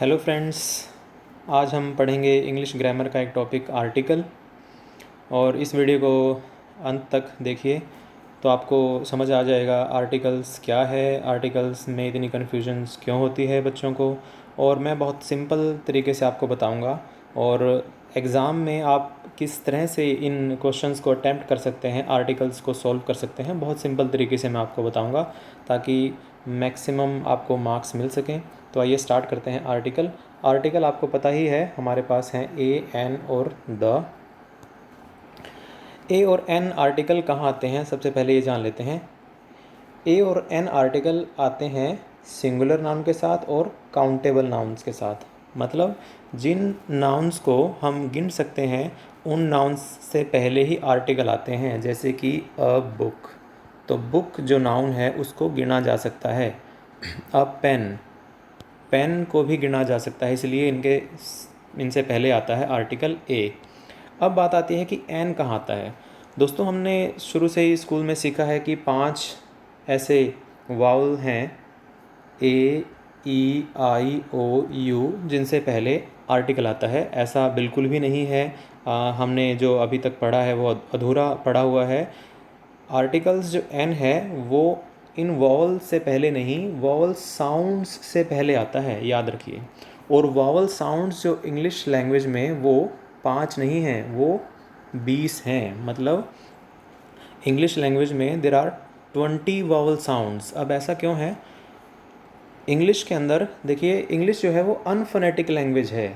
Hello friends, आज हम पढ़ेंगे इंग्लिश ग्रामर का एक टॉपिक आर्टिकल। और इस वीडियो को अंत तक देखिए तो आपको समझ आ जाएगा आर्टिकल्स क्या है, आर्टिकल्स में इतनी कन्फ्यूजन्स क्यों होती है बच्चों को। और मैं बहुत सिंपल तरीके से आपको बताऊंगा और एग्ज़ाम में आप किस तरह से इन क्वेश्चंस को अटैम्प्ट कर सकते हैं, आर्टिकल्स को सॉल्व कर सकते हैं, बहुत सिंपल तरीके से मैं आपको बताऊंगा ताकि मैक्सिमम आपको मार्क्स मिल सकें। तो आइए स्टार्ट करते हैं। आर्टिकल आपको पता ही है, हमारे पास हैं ए, एन और द। ए और एन आर्टिकल कहाँ आते हैं, सबसे पहले ये जान लेते हैं। ए और एन आर्टिकल आते हैं सिंगुलर नाउन के साथ और काउंटेबल नाउन्स के साथ। मतलब जिन नाउन्स को हम गिन सकते हैं उन नाउन्स से पहले ही आर्टिकल आते हैं, जैसे कि अ बुक। तो बुक जो नाउन है उसको गिना जा सकता है। अ पेन को भी गिना जा सकता है, इसलिए इनसे पहले आता है आर्टिकल ए। अब बात आती है कि एन कहाँ आता है। दोस्तों, हमने शुरू से ही स्कूल में सीखा है कि 5 ऐसे वावल हैं, ए, ई, आई, ओ, यू, जिनसे पहले आर्टिकल आता है। ऐसा बिल्कुल भी नहीं है। हमने जो अभी तक पढ़ा है वो अधूरा पढ़ा हुआ है। आर्टिकल्स जो एन है वो इन वॉवल से पहले नहीं, वॉवल साउंड्स से पहले आता है, याद रखिए। और वॉवल साउंड्स जो इंग्लिश लैंग्वेज में वो 5 नहीं हैं, वो 20 हैं। मतलब इंग्लिश लैंग्वेज में देर आर 20 वॉवल साउंड्स। अब ऐसा क्यों है? इंग्लिश के अंदर देखिए, इंग्लिश जो है वो अनफोनेटिक लैंग्वेज है।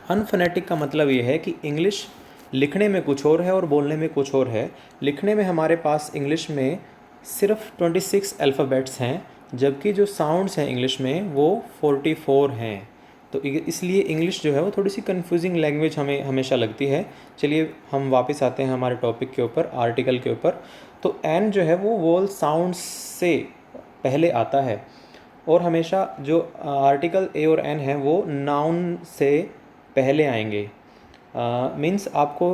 अनफोनेटिक का मतलब ये है कि इंग्लिश लिखने में कुछ और है और बोलने में कुछ और है। लिखने में हमारे पास इंग्लिश में सिर्फ 26 अल्फ़ाबेट्स हैं, जबकि जो साउंड्स हैं इंग्लिश में वो 44 हैं। तो इसलिए इंग्लिश जो है वो थोड़ी सी कंफ्यूजिंग लैंग्वेज हमें हमेशा लगती है। चलिए हम वापस आते हैं हमारे टॉपिक के ऊपर, आर्टिकल के ऊपर। तो एन जो है वो वोल साउंड्स से पहले आता है। और हमेशा जो आर्टिकल ए और एन है वो नाउन से पहले आएंगे। मीन्स आपको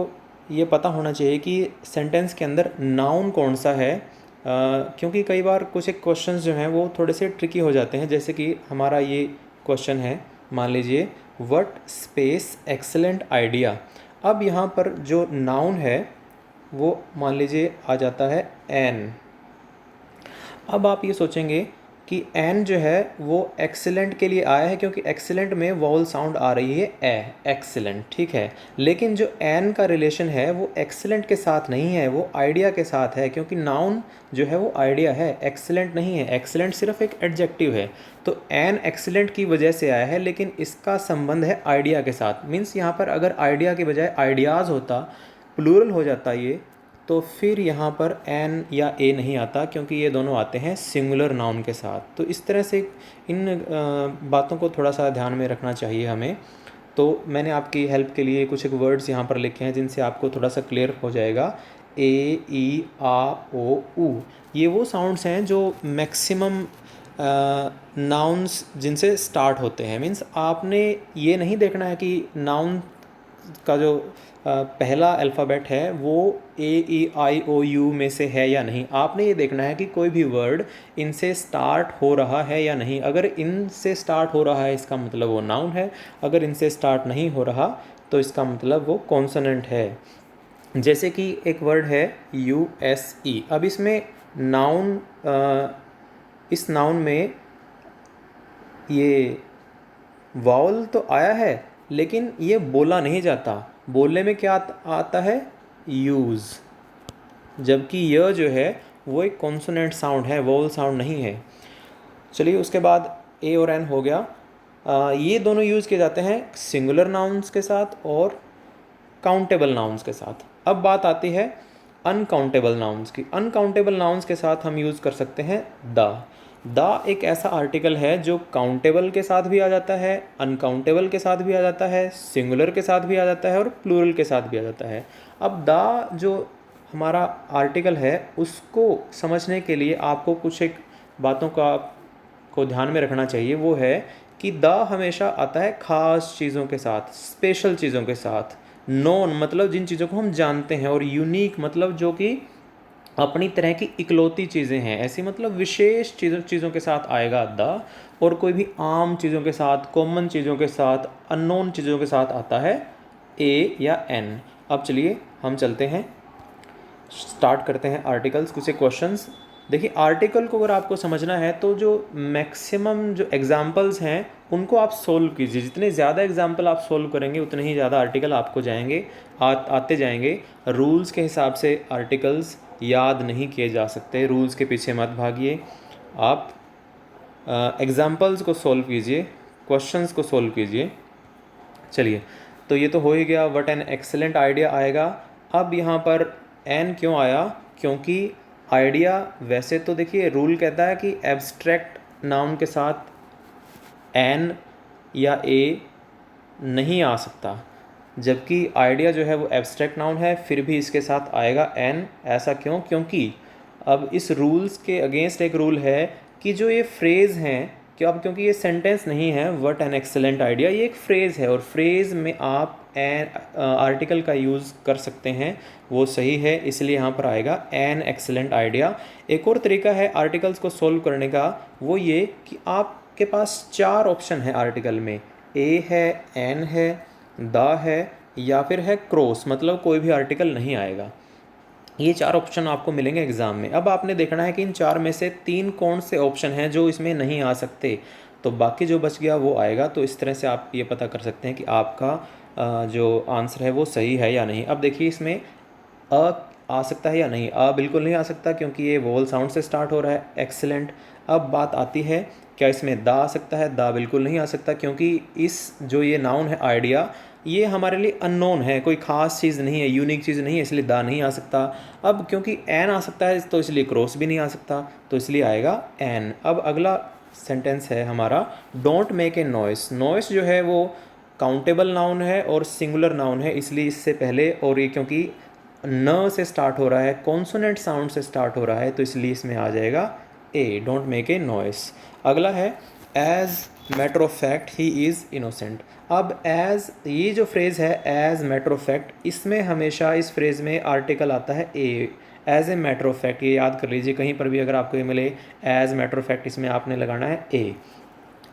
ये पता होना चाहिए कि सेंटेंस के अंदर नाउन कौन सा है। क्योंकि कई बार कुछ एक क्वेश्चंस जो हैं वो थोड़े से ट्रिकी हो जाते हैं। जैसे कि हमारा ये क्वेश्चन है, मान लीजिए व्हाट स्पेस एक्सेलेंट आइडिया। अब यहाँ पर जो नाउन है वो मान लीजिए आ जाता है एन। अब आप ये सोचेंगे कि एन जो है वो एक्सीलेंट के लिए आया है, क्योंकि एक्सीलेंट में वॉवल साउंड आ रही है ए, एक्सीलेंट, ठीक है। लेकिन जो एन का रिलेशन है वो एक्सीलेंट के साथ नहीं है, वो आइडिया के साथ है, क्योंकि नाउन जो है वो आइडिया है, एक्सीलेंट नहीं है। एक्सीलेंट सिर्फ एक एडजेक्टिव है। तो एन एक्सीलेंट की वजह से आया है, लेकिन इसका संबंध है आइडिया के साथ। मीन्स यहाँ पर अगर आइडिया के बजाय आइडियाज़ होता, प्लूरल हो जाता ये, तो फिर यहाँ पर एन या ए नहीं आता, क्योंकि ये दोनों आते हैं सिंगुलर नाउन के साथ। तो इस तरह से इन बातों को थोड़ा सा ध्यान में रखना चाहिए हमें। तो मैंने आपकी हेल्प के लिए कुछ एक वर्ड्स यहाँ पर लिखे हैं जिनसे आपको थोड़ा सा क्लियर हो जाएगा। ए, ई, आ, ओ, ऊ, ये वो साउंड्स हैं जो मैक्सिमम नाउन्स जिनसे स्टार्ट होते हैं। मीन्स आपने ये नहीं देखना है कि नाउन का जो पहला अल्फ़ाबेट है वो ए, ई, आई, ओ, यू में से है या नहीं। आपने ये देखना है कि कोई भी वर्ड इनसे स्टार्ट हो रहा है या नहीं। अगर इनसे स्टार्ट हो रहा है इसका मतलब वो नाउन है, अगर इनसे स्टार्ट नहीं हो रहा तो इसका मतलब वो कॉन्सोनेंट है। जैसे कि एक वर्ड है यू, एस, ई। अब इसमें नाउन, इस नाउन में ये वावल तो आया है, लेकिन ये बोला नहीं जाता। बोलने में क्या आता है? यूज़। जबकि यह जो है वो एक कॉन्सोनेंट साउंड है, वोवल साउंड नहीं है। चलिए उसके बाद ए और एन हो गया। ये दोनों यूज़ किए जाते हैं सिंगुलर नाउन्स के साथ और काउंटेबल नाउन्स के साथ। अब बात आती है अनकाउंटेबल नाउन्स की। अनकाउंटेबल नाउन्स के साथ हम यूज़ कर सकते हैं द एक ऐसा आर्टिकल है जो काउंटेबल के साथ भी आ जाता है, अनकाउंटेबल के साथ भी आ जाता है, सिंगुलर के साथ भी आ जाता है और प्लूरल के साथ भी आ जाता है। अब द जो हमारा आर्टिकल है उसको समझने के लिए आपको कुछ एक बातों को ध्यान में रखना चाहिए। वो है कि द हमेशा आता है ख़ास चीज़ों के साथ, स्पेशल चीज़ों के साथ। नोन मतलब जिन चीज़ों को हम जानते हैं, और यूनिक मतलब जो कि अपनी तरह की इकलौती चीज़ें हैं, ऐसी मतलब विशेष चीज़ों के साथ आएगा द, और कोई भी आम चीज़ों के साथ, कॉमन चीज़ों के साथ, अननोन चीज़ों के साथ आता है ए या एन। अब चलिए हम चलते हैं, स्टार्ट करते हैं आर्टिकल्स, कुछ क्वेश्चंस। देखिए आर्टिकल को अगर आपको समझना है तो जो मैक्सिमम जो एग्जांपल्स हैं उनको आप सोल्व कीजिए। जितने ज़्यादा एग्जांपल आप सोल्व करेंगे उतने ही ज़्यादा आर्टिकल आपको जाएंगे, आते जाएंगे। रूल्स के हिसाब से आर्टिकल्स याद नहीं किए जा सकते, रूल्स के पीछे मत भागिए, आप एग्जांपल्स को सोल्व कीजिए, क्वेश्चंस को सोल्व कीजिए। चलिए, तो ये तो हो ही गया, व्हाट एन एक्सेलेंट आइडिया आएगा। अब यहाँ पर एन क्यों आया? क्योंकि आइडिया, वैसे तो देखिए रूल कहता है कि एब्स्ट्रैक्ट नाउन के साथ एन या ए नहीं आ सकता, जबकि आइडिया जो है वो एब्स्ट्रैक्ट नाउन है, फिर भी इसके साथ आएगा एन। ऐसा क्यों? क्योंकि अब इस रूल्स के अगेंस्ट एक रूल है कि जो ये फ्रेज़ हैं, कि अब क्योंकि ये सेंटेंस नहीं है व्हाट एन एक्सेलेंट आइडिया, ये एक फ्रेज़ है, और फ्रेज़ में आप एन आर्टिकल का यूज़ कर सकते हैं, वो सही है, इसलिए यहाँ पर आएगा एन एक्सेलेंट आइडिया। एक और तरीका है आर्टिकल्स को सोल्व करने का, वो ये कि आपके पास 4 ऑप्शन है आर्टिकल में, ए है, एन है, द है, या फिर है क्रॉस, मतलब कोई भी आर्टिकल नहीं आएगा। ये 4 ऑप्शन आपको मिलेंगे एग्ज़ाम में। अब आपने देखना है कि इन 4 में से 3 कौन से ऑप्शन हैं जो इसमें नहीं आ सकते, तो बाकी जो बच गया वो आएगा। तो इस तरह से आप ये पता कर सकते हैं कि आपका जो आंसर है वो सही है या नहीं। अब देखिए इसमें अ आ सकता है या नहीं? बिल्कुल नहीं आ सकता, क्योंकि ये वोवल साउंड से स्टार्ट हो रहा है, एक्सीलेंट। अब बात आती है क्या इसमें द आ सकता है? द बिल्कुल नहीं आ सकता, क्योंकि इस जो ये नाउन है आइडिया, ये हमारे लिए अननोन है, कोई ख़ास चीज़ नहीं है, यूनिक चीज़ नहीं है, इसलिए द नहीं आ सकता। अब क्योंकि एन आ सकता है तो इसलिए क्रॉस भी नहीं आ सकता, तो इसलिए आएगा एन। अब अगला सेंटेंस है हमारा, don't make a noise. Noise जो है वो काउंटेबल नाउन है और सिंगुलर नाउन है, इसलिए इससे पहले, और ये क्योंकि न से स्टार्ट हो रहा है, कॉन्सोनेंट साउंड से स्टार्ट हो रहा है, तो इसलिए इसमें आ जाएगा a, don't make a noise. अगला है as matter of fact he is innocent. अब एज, ये जो फ्रेज़ है एज मैटर ऑफ फैक्ट, इसमें हमेशा इस फ्रेज़ में आर्टिकल आता है a, as a matter of fact. ये याद कर लीजिए, कहीं पर भी अगर आपको ये मिले एज मैटर ऑफ फैक्ट, इसमें आपने लगाना है ए।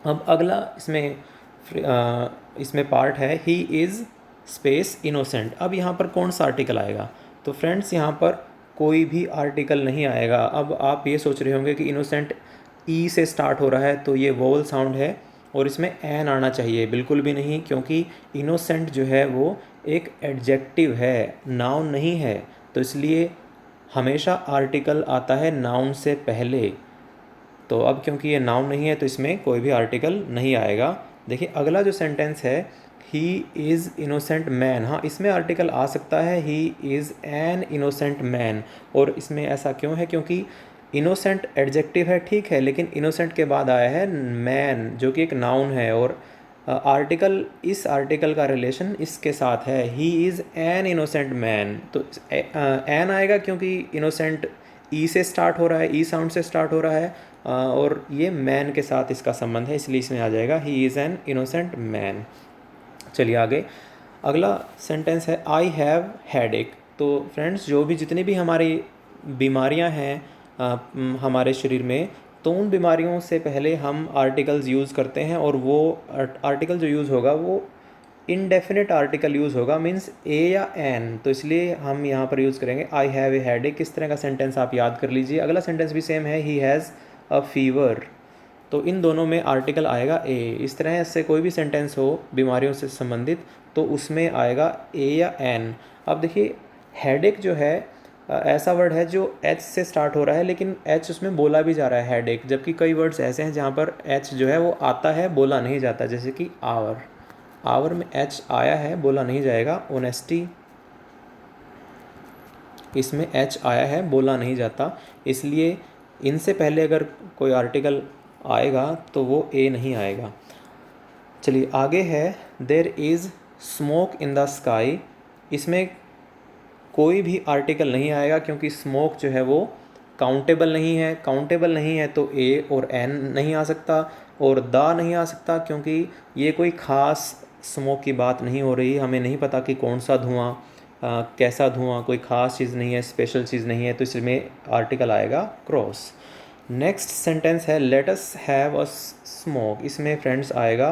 अब अगला इसमें पार्ट है ही इज़ स्पेस इनोसेंट। अब यहाँ पर कौन सा आर्टिकल आएगा? तो फ्रेंड्स यहाँ पर कोई भी आर्टिकल नहीं आएगा। अब आप ये सोच रहे होंगे कि इनोसेंट ई से स्टार्ट हो रहा है, तो ये वोवल साउंड है और इसमें एन आना चाहिए। बिल्कुल भी नहीं, क्योंकि इनोसेंट जो है वो एक एडजेक्टिव है, नाउन नहीं है, तो इसलिए हमेशा आर्टिकल आता है नाउन से पहले। तो अब क्योंकि ये नाउन नहीं है तो इसमें कोई भी आर्टिकल नहीं आएगा। देखिए अगला जो सेंटेंस है, ही इज़ इनोसेंट मैन, हाँ इसमें आर्टिकल आ सकता है, he is an innocent man. और इसमें ऐसा क्यों है? क्योंकि इनोसेंट एडजेक्टिव है, ठीक है, लेकिन इनोसेंट के बाद आया है मैन, जो कि एक नाउन है, और आर्टिकल, इस आर्टिकल का रिलेशन इसके साथ है, he is an innocent man. तो एन आएगा क्योंकि इनोसेंट ई से स्टार्ट हो रहा है, ई साउंड से स्टार्ट हो रहा है, और ये मैन के साथ इसका संबंध है, इसलिए इसमें आ जाएगा he is an innocent man. चलिए आगे, अगला सेंटेंस है आई हैव हेडेक। तो फ्रेंड्स जो भी जितनी भी हमारी बीमारियां हैं हमारे शरीर में, तो उन बीमारियों से पहले हम आर्टिकल्स यूज़ करते हैं, और वो आर्टिकल जो यूज़ होगा वो इनडेफिनेट आर्टिकल यूज़ होगा, मीन्स ए या एन, तो इसलिए हम यहाँ पर यूज़ करेंगे आई हैव ए हेडेक। किस तरह का सेंटेंस आप याद कर लीजिए। अगला सेंटेंस भी सेम है, ही हैज़ अ फीवर, तो इन दोनों में आर्टिकल आएगा ए। इस तरह से कोई भी सेंटेंस हो बीमारियों से संबंधित तो उसमें आएगा ए या एन। अब देखिए हेडेक जो है ऐसा वर्ड है जो एच से स्टार्ट हो रहा है, लेकिन एच उसमें बोला भी जा रहा है हेडेक, जबकि कई वर्ड्स ऐसे हैं जहाँ पर एच जो है वो आता है, बोला नहीं जाता, जैसे कि आवर। आवर में एच आया है, बोला नहीं जाएगा। ऑनेस्टी, इसमें एच आया है, बोला नहीं जाता, इसलिए इनसे पहले अगर कोई आर्टिकल आएगा तो वो ए नहीं आएगा। चलिए आगे है, there is smoke in the sky. इसमें कोई भी आर्टिकल नहीं आएगा, क्योंकि स्मोक जो है वो काउंटेबल नहीं है। काउंटेबल नहीं है तो ए और एन नहीं आ सकता, और द नहीं आ सकता, क्योंकि ये कोई ख़ास स्मोक की बात नहीं हो रही, हमें नहीं पता कि कौन सा धुआं कैसा धुआं, कोई ख़ास चीज़ नहीं है, स्पेशल चीज़ नहीं है, तो इसमें आर्टिकल आएगा क्रॉस। नेक्स्ट सेंटेंस है let us have a smoke, इसमें फ्रेंड्स आएगा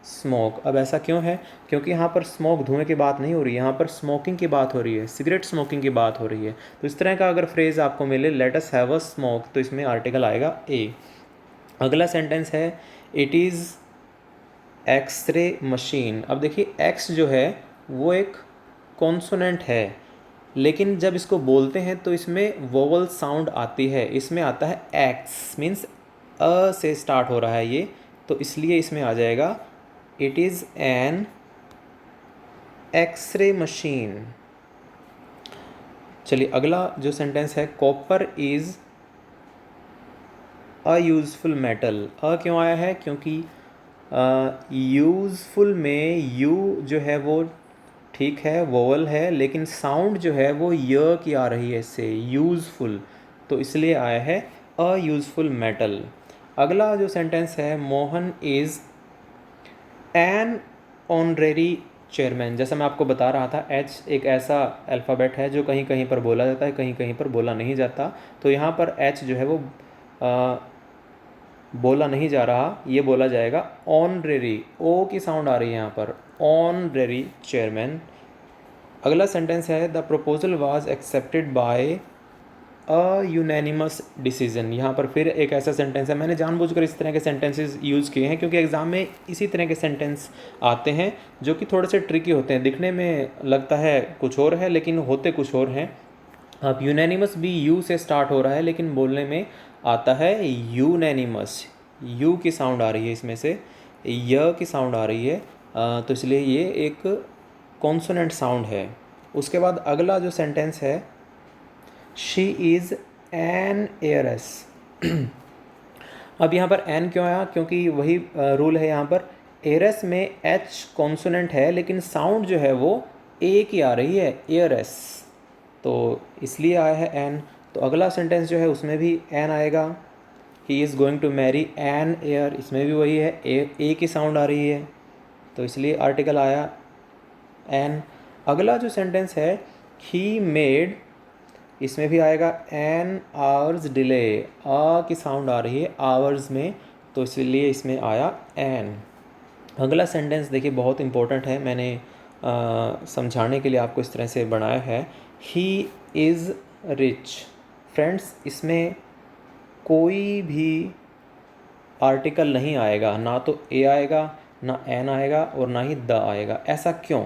स्मोक। अब ऐसा क्यों है? क्योंकि यहाँ पर स्मोक धुएं की बात नहीं हो रही है, यहाँ पर स्मोकिंग की बात हो रही है, सिगरेट स्मोकिंग की बात हो रही है। तो इस तरह का अगर फ्रेज़ आपको मिले let us have a smoke, तो इसमें आर्टिकल आएगा ए। अगला सेंटेंस है इट इज़ एक्सरे मशीन। अब देखिए एक्स जो है वो एक कॉन्सोनेंट है, लेकिन जब इसको बोलते हैं तो इसमें वोवल साउंड आती है, इसमें आता है एक्स, मीन्स अ से स्टार्ट हो रहा है ये, तो इसलिए इसमें आ जाएगा it is an x-ray machine. चलिए अगला जो सेंटेंस है copper is a useful metal. A क्यों आया है? क्योंकि यूज़फुल में यू जो है वो ठीक है वोवल है, लेकिन साउंड जो है वो य की आ रही है इससे, यूज़फुल, तो इसलिए आया है अ यूज़फुल मेटल। अगला जो सेंटेंस है Mohan is an honorary chairman. जैसा मैं आपको बता रहा था एच एक ऐसा अल्फ़ाबेट है जो कहीं कहीं पर बोला जाता है, कहीं कहीं पर बोला नहीं जाता, तो यहाँ पर एच जो है वो बोला नहीं जा रहा, ये बोला जाएगा ऑनरेरी, ओ की साउंड आ रही है यहाँ पर, ऑनरेरी चेयरमैन। अगला सेंटेंस है the proposal was accepted by a unanimous decision. यहाँ पर फिर एक ऐसा सेंटेंस है, मैंने जानबूझकर इस तरह के सेंटेंसेस यूज़ किए हैं क्योंकि एग्ज़ाम में इसी तरह के सेंटेंस आते हैं जो कि थोड़े से ट्रिकी होते हैं, दिखने में लगता है कुछ और है लेकिन होते कुछ और हैं। अब यूनैनिमस भी यू से स्टार्ट हो रहा है लेकिन बोलने में आता है यूनैनिमस, यू की साउंड आ रही है इसमें से, य की साउंड आ रही है, तो इसलिए ये एक कॉन्सोनेंट साउंड है। उसके बाद अगला जो सेंटेंस है शी इज़ एन एयरस। अब यहाँ पर एन क्यों आया? क्योंकि वही रूल है यहाँ पर, एयरस में एच कॉन्सोनेंट है लेकिन साउंड जो है वो ए की आ रही है, एयरस, तो इसलिए आया है एन। तो अगला सेंटेंस जो है उसमें भी एन आएगा, he is going to marry an heir, इसमें भी वही है, ए की साउंड आ रही है, तो इसलिए आर्टिकल आया एन। अगला जो सेंटेंस है ही मेड, इसमें भी आएगा एन आवर्स डिले, आ की साउंड आ रही है आवर्स में, तो इसलिए इसमें आया एन। अगला सेंटेंस देखिए बहुत इंपॉर्टेंट है, मैंने समझाने के लिए आपको इस तरह से बनाया है, ही इज़ रिच। फ्रेंड्स इसमें कोई भी आर्टिकल नहीं आएगा, ना तो ए आएगा, ना एन आएगा और ना ही द आएगा। ऐसा क्यों?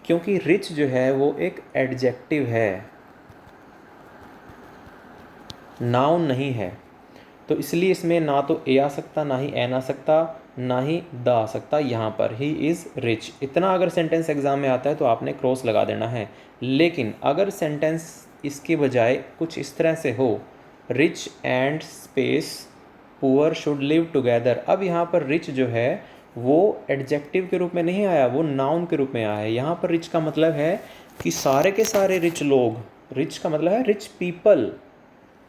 क्योंकि रिच जो है वो एक एडजेक्टिव है, नाउन नहीं है, तो इसलिए इसमें ना तो ए आ सकता, ना ही एन आ सकता, ना ही द आ सकता। यहाँ पर ही इज़ रिच, इतना अगर सेंटेंस एग्जाम में आता है तो आपने क्रॉस लगा देना है। लेकिन अगर सेंटेंस इसके बजाय कुछ इस तरह से हो, rich and space poor should live together, अब यहाँ पर रिच जो है वो एडजेक्टिव के रूप में नहीं आया, वो नाउन के रूप में आया है। यहाँ पर रिच का मतलब है कि सारे के सारे रिच लोग, रिच का मतलब है रिच पीपल,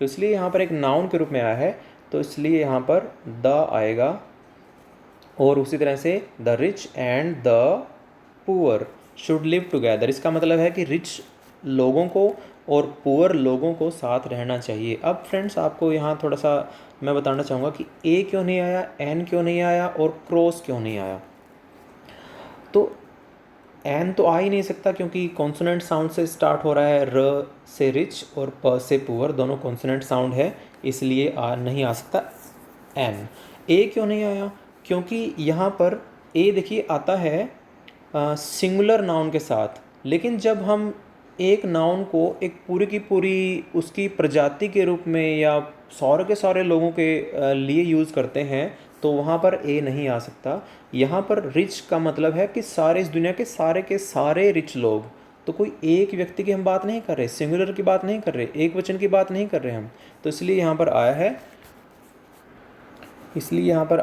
तो इसलिए यहाँ पर एक नाउन के रूप में आया है, तो इसलिए यहाँ पर द आएगा। और उसी तरह से the rich and the poor should live together, इसका मतलब है कि रिच लोगों को और पुअर लोगों को साथ रहना चाहिए। अब फ्रेंड्स आपको यहाँ थोड़ा सा मैं बताना चाहूँगा कि ए क्यों नहीं आया, एन क्यों नहीं आया और क्रॉस क्यों नहीं आया। तो एन तो आ ही नहीं सकता क्योंकि कॉन्सोनेंट साउंड से स्टार्ट हो रहा है, र से रिच और प से पुअर, दोनों कॉन्सोनेंट साउंड है, इसलिए नहीं आ सकता एन। ए क्यों नहीं आया? क्योंकि यहाँ पर ए देखिए आता है सिंगुलर नाउन के साथ, लेकिन जब हम एक नाउन को एक पूरी की पूरी उसकी प्रजाति के रूप में या सारे के सारे लोगों के लिए यूज़ करते हैं तो वहाँ पर ए नहीं आ सकता। यहाँ पर रिच का मतलब है कि सारे इस दुनिया के सारे रिच लोग, तो कोई एक व्यक्ति की हम बात नहीं कर रहे, सिंगुलर की बात नहीं कर रहे, एक वचन की बात नहीं कर रहे हम, तो इसलिए यहाँ पर आया है, इसलिए यहाँ पर